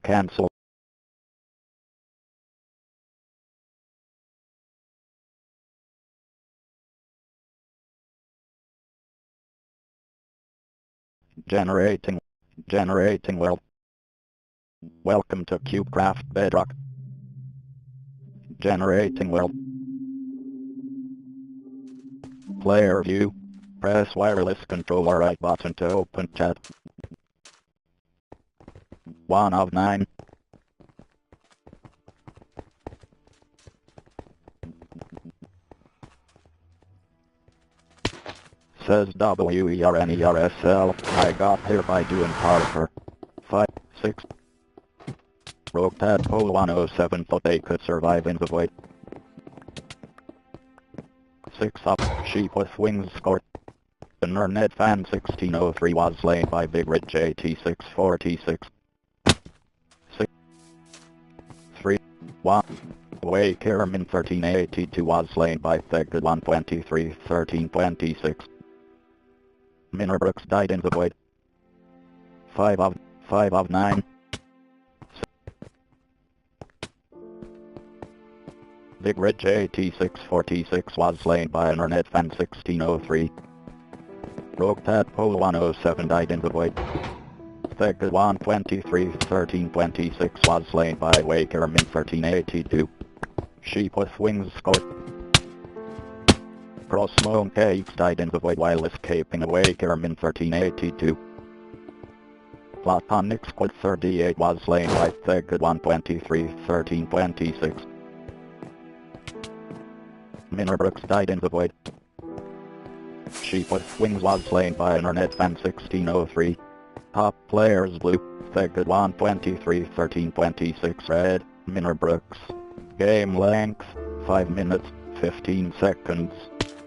Cancel. Generating. Generating well. Welcome to CubeCraft Bedrock. Generating well. Player view. Press wireless controller right button to open chat. 1 of 9. Says WERNERSL. I got here by doing Parker. 5, 6. Rogue Tadpole 107 thought they could survive in the void. 6 up. Sheep with wings scored. The Nerd Fan 1603 was slain by Big Red JT646. 6, 3, 1. Wake Airman 1382 was slain by Thegd 123 1326. Minnerbrooks died in the void. 5 of 9. Big Red JT646 was slain by Nerd Fan 1603. Rogue Tadpole 107 died in the void. Thegd 123 1326 was slain by Wake Airman 1382. Sheep with wings scored. Crossmoan Cakes died in the void while escaping Wake Airman 1382. Platonic Squad 38 was slain by Thegd 123 1326. Minnerbrooks died in the void. Sheep with wings was slain by Nerd Fan 1603. Top players blue. Thegd 123 1326 red. Minnerbrooks. Game length 5 minutes 15 seconds.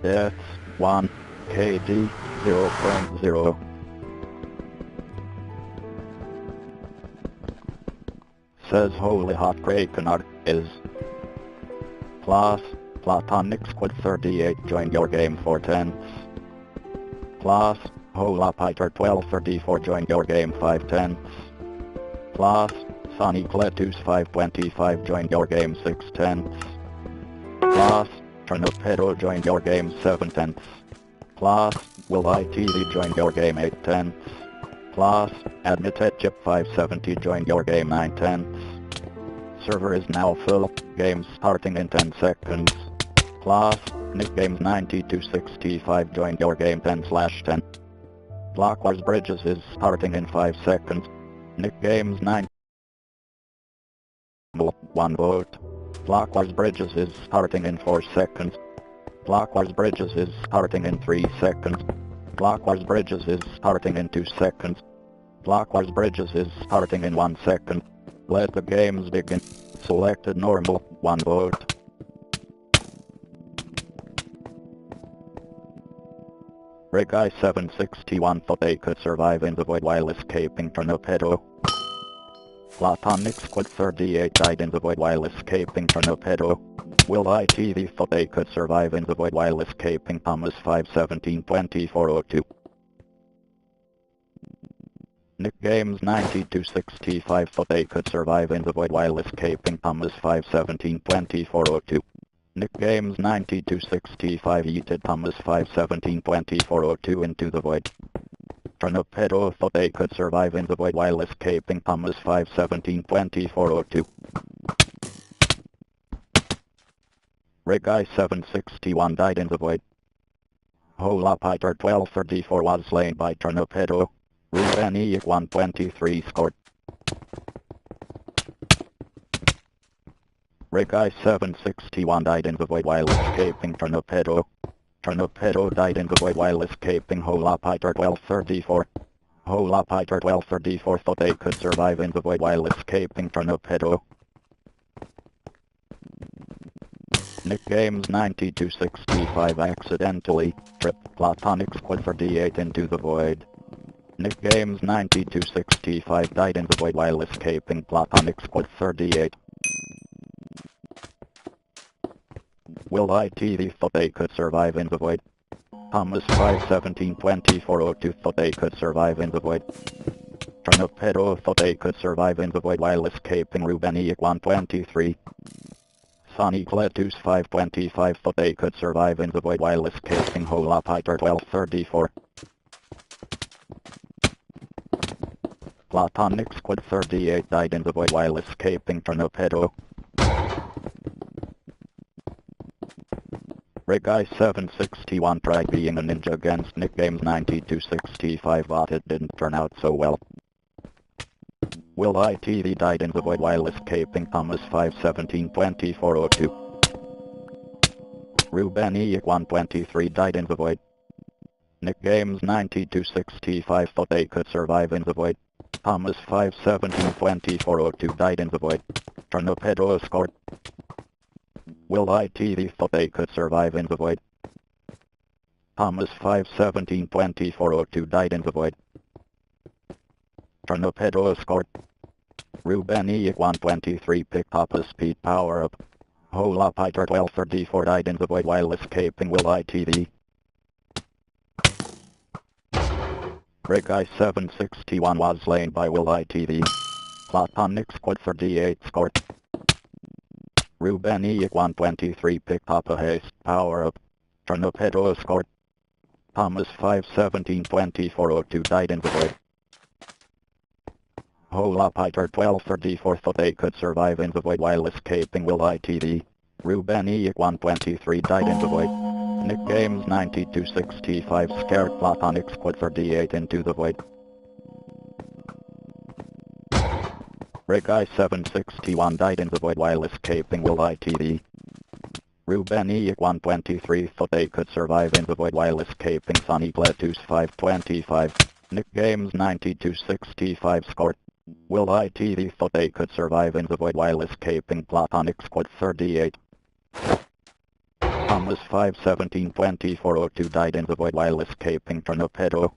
Deaths 1. KD 0.0. Says Holy Hot Krakenard is. Plus Platonic Squad 38 joined your game 4 tenths. Plus Hola Piter 1234 joined your game 5 tenths. Plus Sonny Cletus 525 joined your game 6 tenths. Plus Tornapedo joined your game 7 tenths. Plus Will ITV joined your game 8 tenths. Plus Admitted Chip 570 joined your game 9 tenths. Server is now full. Game starting in 10 seconds. Plus Nick Games 9265 joined your game 10/10. Block Wars Bridges is starting in 5 seconds. Nick Games 9. 1 vote. Block Wars Bridges is starting in 4 seconds. Block Wars Bridges is starting in 3 seconds. Block Wars Bridges is starting in 2 seconds. Block Wars Bridges is starting in 1 second. Let the games begin. Selected normal, 1 vote. Regai 761 thought they could survive in the void while escaping Tornapedo. Platonic Squad 38 died in the void while escaping Tornapedo. Will ITV thought they could survive in the void while escaping Thomas 5172402. Nick Games 9265 thought they could survive in the void while escaping Thomas 5172402. Nick Games 9265 yeeted Thomas 5172402 into the void. Tornapedo thought they could survive in the void while escaping Thomas 5172402. Regai 761 died in the void. Hola Piter 1234 was slain by Tornapedo. Ruben E 123 scored. Regai 761 died in the void while escaping Tornapedo. Tornapedo died in the void while escaping Hola Piter 1234. Hola Piter 1234 thought they could survive in the void while escaping Tornapedo. Nick Games 9265 accidentally tripped Platonic Squad 38 into the void. Nick Games 9265 died in the void while escaping Platonic Squad 38. Will ITV thought they could survive in the void. Thomas 5172402 thought they could survive in the void. Tornado thought they could survive in the void while escaping. Rubeniac 123. Sonic Letus 525 thought they could survive in the void while escaping. Holopiter 1234. Platonic Squid 38 died in the void while escaping. Tornado. Reguy 761 tried being a ninja against Nick Games 9265, but it didn't turn out so well. Will ITV died in the void while escaping. Thomas 517 2402. Rubeniac 123 died in the void. Nick Games 9265 thought they could survive in the void. Thomas 517 2402 died in the void. Tornado scored. Will ITV thought they could survive in the void. Thomas 517 2402 died in the void. Tornado scored. Rubeniac 123 picked up a speed power up. Holopiter 1234 died in the void while escaping. Will ITV. Reguy 761 was slain by Will ITV. Platonic Squad 38 scored. Rubeniac 123 picked up a haste power up. Tornado scored. Thomas 517 2402 died in the void. Holopiter 1234 thought they could survive in the void while escaping. Will ITV. Rubeniac 123 died in the void. Nick Games 9265 scared Platonic Squad 38 into the void. Reguy 761 died in the void while escaping. Will ITV. Rubeniac 123 thought they could survive in the void while escaping. Sonic Letus 525. Nick Games 9265 scored. Will ITV thought they could survive in the void while escaping. Platonic Squad 38. Thomas 517 2402 died in the void while escaping. Tornado.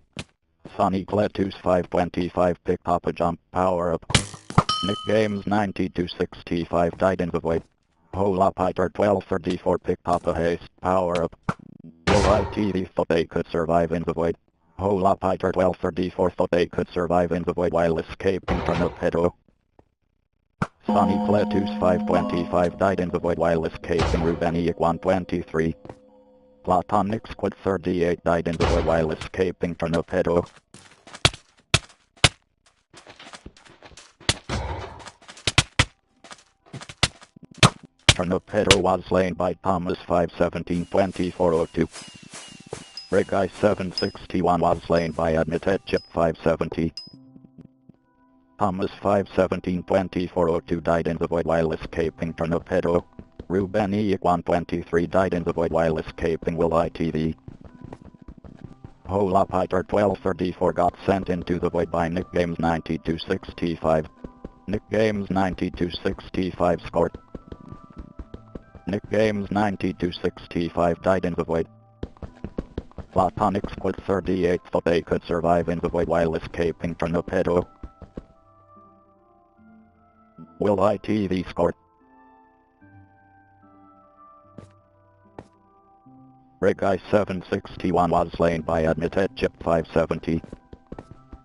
Sonic Letus 525 picked up a jump power up. Nick Games 9265 died in the void. Holopiter 1234 picked up a haste power up. Will ITV thought they could survive in the void. Holopiter 1234 thought they could survive in the void while escaping. Tornado. Sonic Letus 525 died in the void while escaping. Rubeniac 123. Platonic Squad 38 died in the void while escaping. Tornado. Tornado was slain by Thomas 517 2402. Reguy 761 was slain by Admitted Chip 570. Thomas 517 2402 died in the void while escaping. Tornado. Rubeniac 123 died in the void while escaping. Will ITV. Holopiter 1234 got sent into the void by Nick Games 9265. Nick Games 9265 scored. Nick Games 9265 died in the void. Platonic Squad 38 thought they could survive in the void while escaping. Tornado. Will ITV scored. Reguy 761 was slain by Admitted Chip 570.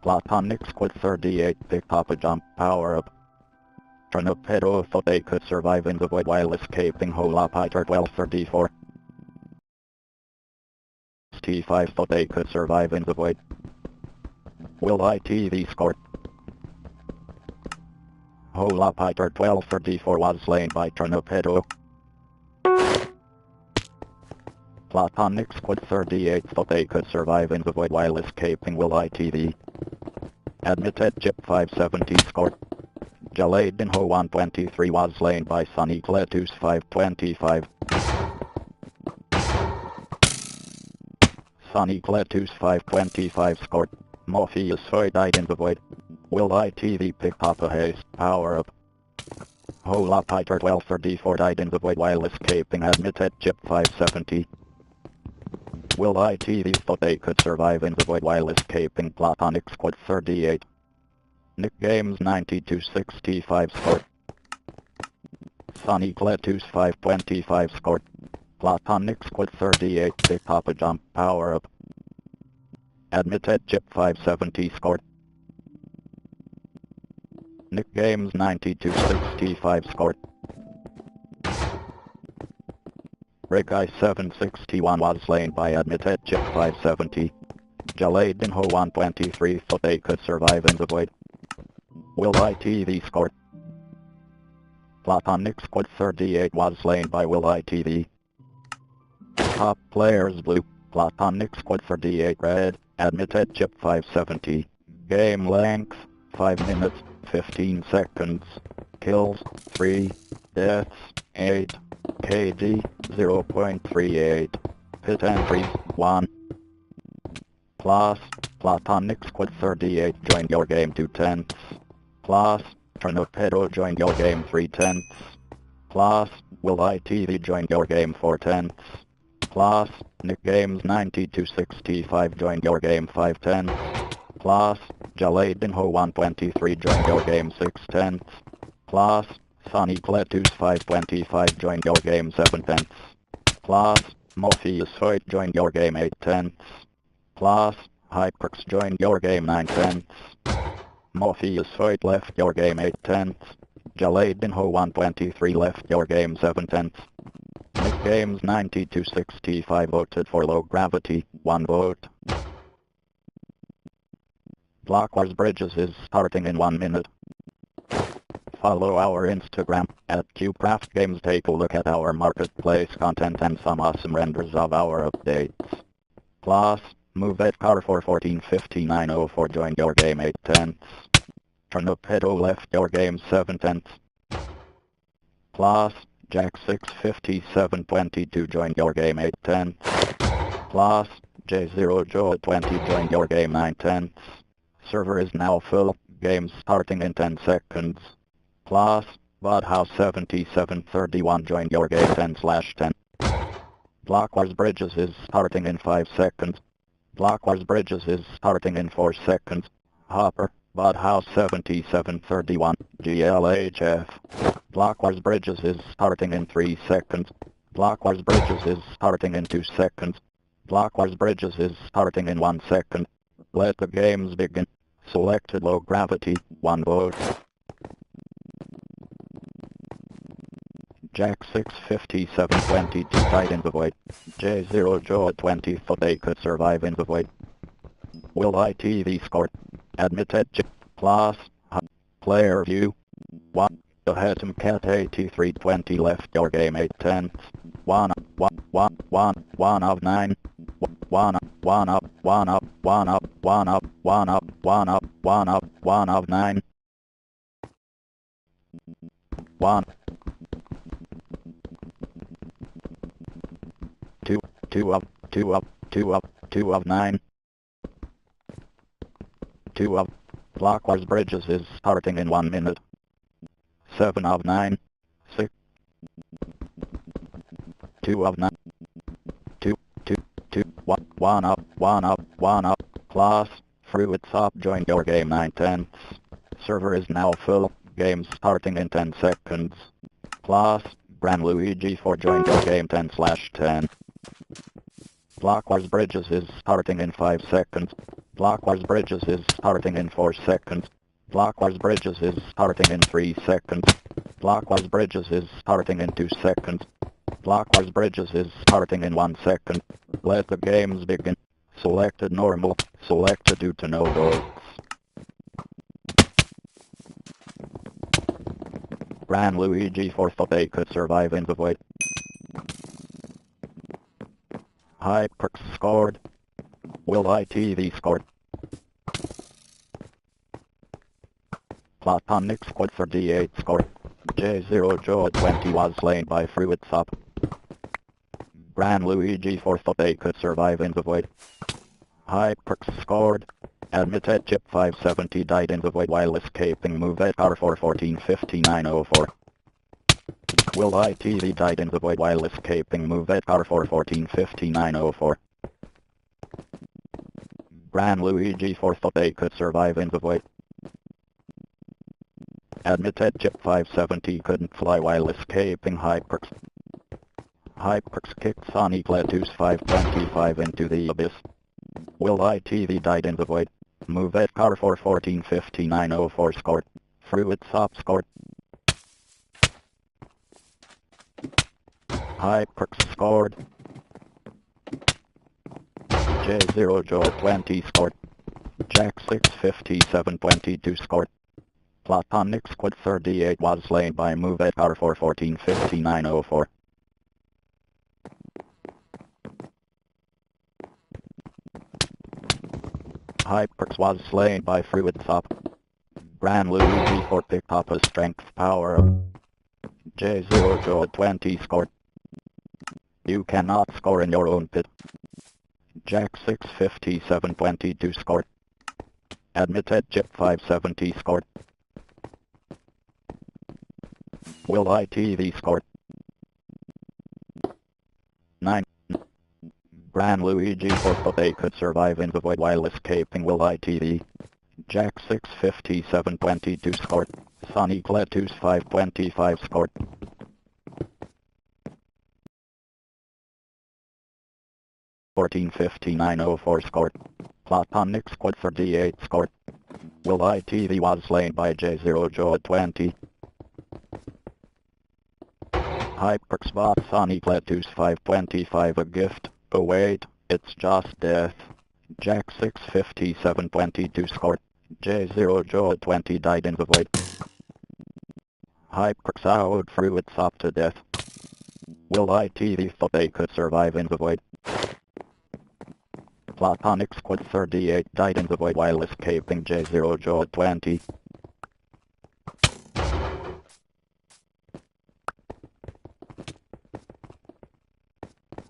Platonic Squad 38 picked up a jump power up. Tornado thought they could survive in the void while escaping. Holopiter 1234. T5 thought they could survive in the void. Will ITV scored. Holopiter 1234 was slain by Tornado. Platonic Squad 38 thought they could survive in the void while escaping. Will ITV. Admitted Chip 570 scored. Jaladin Ho 123 was slain by Sonic Letus 525. Sonic Letus 525 scored. Morpheus Foy died in the void. Will ITV picked up a haste power up. Holopiter 1234 died in the void while escaping. Admitted Chip 570. Will ITV thought they could survive in the void while escaping. Platonic Squad 38. Nick Games 9265 scored. Sonic Letus 525 scored. Platonic Squad 38 picked up a jump power up. Admitted Chip 570 scored. Nick Games 9265 scored. Rick I-761 was slain by Admitted Chip 570. Jaladen Ho 123 thought they could survive in the void. Will ITV scored. Platonic Squad 38 was slain by Will ITV. Top players blue, Platonic Squad 38 red, Admitted Chip 570. Game length, 5 minutes, 15 seconds. Kills, 3. Deaths, 8. KD, 0.38. Hit entries, 1. Plus, Platonic Squad 38 joined your game 2/10. Plus, Tornapedo joined your game 3/10. Plus, Will ITV joined your game 4/10. Plus, Nick Games 9265 joined your game 5/10. Plus, Jaladen Ho 123 joined your game 6/10. Plus, Sonny Cletus 525 joined your game 7/10. Plus, Morpheus Hoyt joined your game 8/10. Plus, Hyperx joined your game 9/10. Morpheus Hoyt left your game 8/10. Jaladen Ho 123 left your game 7/10. Nick Games 9265 voted for Low Gravity, 1 vote. Block Wars Bridges is starting in 1 minute. Follow our Instagram at CubeCraft Games. Take a look at our marketplace content and some awesome renders of our updates. Plus, Move Car for 145904 joined your game 8/10. Tornapedo left your game 7/10. Plus, Jack 65722 joined your game 8/10. Plus, J0 Joe 20 joined your game 9/10. Server is now full, game starting in 10 seconds. Plus, Budhouse 7731 joined your game 10/10. Block Wars Bridges is starting in 5 seconds. Block Wars Bridges is starting in 4 seconds. Hopper, Budhouse 7731, GLHF. Block Wars Bridges is starting in 3 seconds. Block Wars Bridges is starting in 2 seconds. Block Wars Bridges is starting in 1 second. Let the games begin. Selected Low Gravity, 1 vote. Jack 65722 died in the void. J0 Joe 20 thought they could survive in the void. Will ITV scored. Admitted Chip. Plus, Player View, 1. The Hetum Cat 8320 left your game 8/10. 1 of 9. 1 up, 1 up, 1 up, 1 up, 1 up, 1 up, 1 up, 1 up, 1 up, 1 of 9. 1. 2 up, 2 up, 2 up, 2 of 9. 2 up. Block Wars Bridges is starting in 1 minute. 7 of 9. 6. 2 of 9. 2, 2, 2, 1, 1 up, 1 up, 1 up. Plus, Fruitsop joined your game 9/10. Server is now full, game starting in 10 seconds. Plus, Gran Luigi 4 joined your game 10/10. Block Wars Bridges is starting in 5 seconds. Block Wars Bridges is starting in 4 seconds. Block Wars Bridges is starting in 3 seconds. Block Wars Bridges is starting in 2 seconds. Block Wars Bridges is starting in 1 second. Let the games begin. Selected normal. Selected due to no votes. Gran Luigi 4 thought they could survive in the void. Hyperx scored. Will ITV scored. Platonic Squad 38 scored. J0 Joe 20 was slain by Fruitsop. Gran Luigi 4 thought they could survive in the void. Hyperx scored. Admitted Chip 570 died in the void while escaping Move Car for 145904. Will ITV died in the void while escaping Move Car for 145904. Gran Luigi 4 thought they could survive in the void. Admitted Chip 570 couldn't fly while escaping Hyperx. Hyperx kicked Sonny Cletus 525 into the abyss. Will ITV died in the void. Move Car for 145904 scored. Fruitsop scored. Hyperx scored. J0 Joe 20 scored. Jack 6 57 22 scored. Platonic Squid 38 was slain by move at R4 14 59 04. Hyperx was slain by Fruitsop. Gran Luigi for picked up a strength power up. J0 Joe 20 scored. You cannot score in your own pit. Jack 6 57 22 scored. Admitted Chip 570 scored. Will ITV scored. 9. Gran Luigi thought they could survive in the void while escaping Will ITV. Jack 6 57 22 scored. Sonic Letus 525 scored. Fourteen 5904 scored. Platonic Squid 38 scored. Will ITV was slain by J0 Joe 20. Hyperx bought Sonic Letus 525 a gift. Oh wait, it's just death. Jack 6 57 22 scored. J0 Joe 20 died in the void. Hyperx out Fruitsop to death. Will ITV thought they could survive in the void. Platonic Squid 38 died in the void while escaping J0 Joe 20.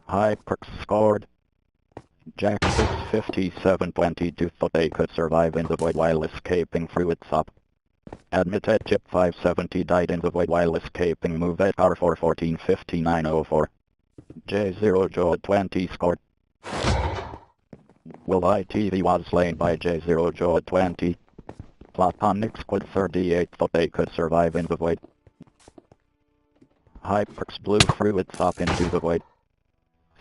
Hyperx scored. Jack 6 57 22 thought they could survive in the void while escaping Fruitsop. Admitted Chip 570 died in the void while escaping move at R4 14 59 04. J0 Joe 20 scored. Will ITV was slain by J0 Joe 20. Platonic Squid 38 thought they could survive in the void. Hyperx blew Fruitsop into the void.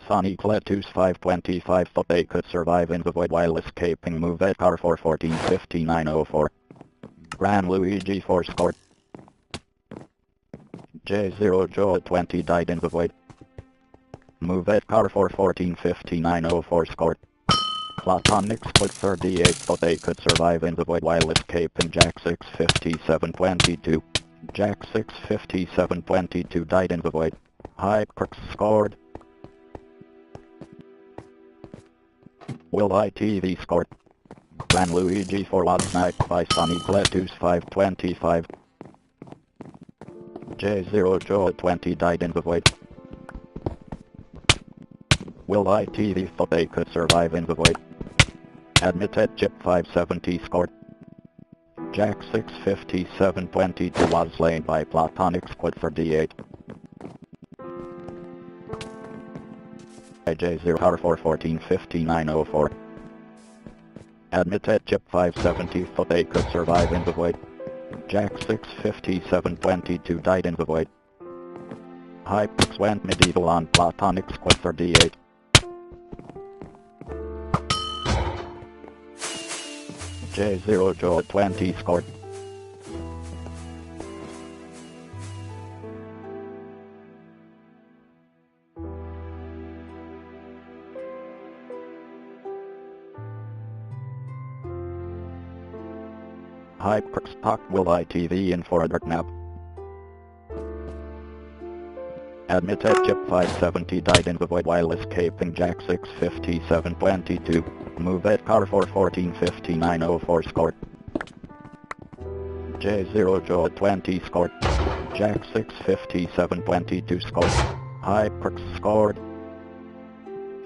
Sonic Letus 525 thought they could survive in the void while escaping move at R4 14 59 04. Gran Luigi 4 scored. J0 Joe 20 died in the void. Move at R4 14 59 04 scored. Platonic Squid 38 thought they could survive in the void while escaping Jack 6 57 22. Jack 6 57 22 died in the void. Hyperx scored. Will ITV scored. Gran Luigi 4 was sniped by Sonic Letus 525. J0 Joe 20 died in the void. Will ITV thought they could survive in the void. Admitted Chip 570 scored. Jack 6 57 22 was slain by Platonic Squid 38. J0 R4 14 59 04. Admitted Chip 570 thought they could survive in the void. Jack 6 57 22 died in the void. Hyperx went medieval on Platonic Squid 38. J0 Joe 20 scored. Hyperx talked Will ITV in for a dirt nap. Admitted Chip 570 died in the void while escaping Jack 6 57 22. Move at R4 14 59 04 scored. J0 Joe 20 scored. Jack 6 57 22 scored. Hyperx scored.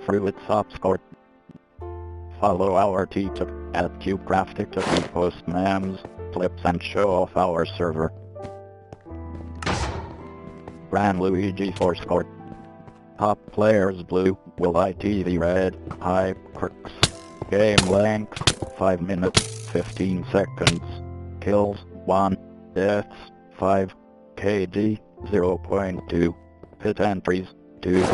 Fruitsop scored. Follow our TikTok at CubeCraftic to repost memes, clips and show off our server. Gran Luigi 4 scored. Top players blue, Will ITV red, Hyperx. Game length, 5 minutes, 15 seconds. Kills, 1. Deaths, 5. KD, 0.2. Pit entries, 2.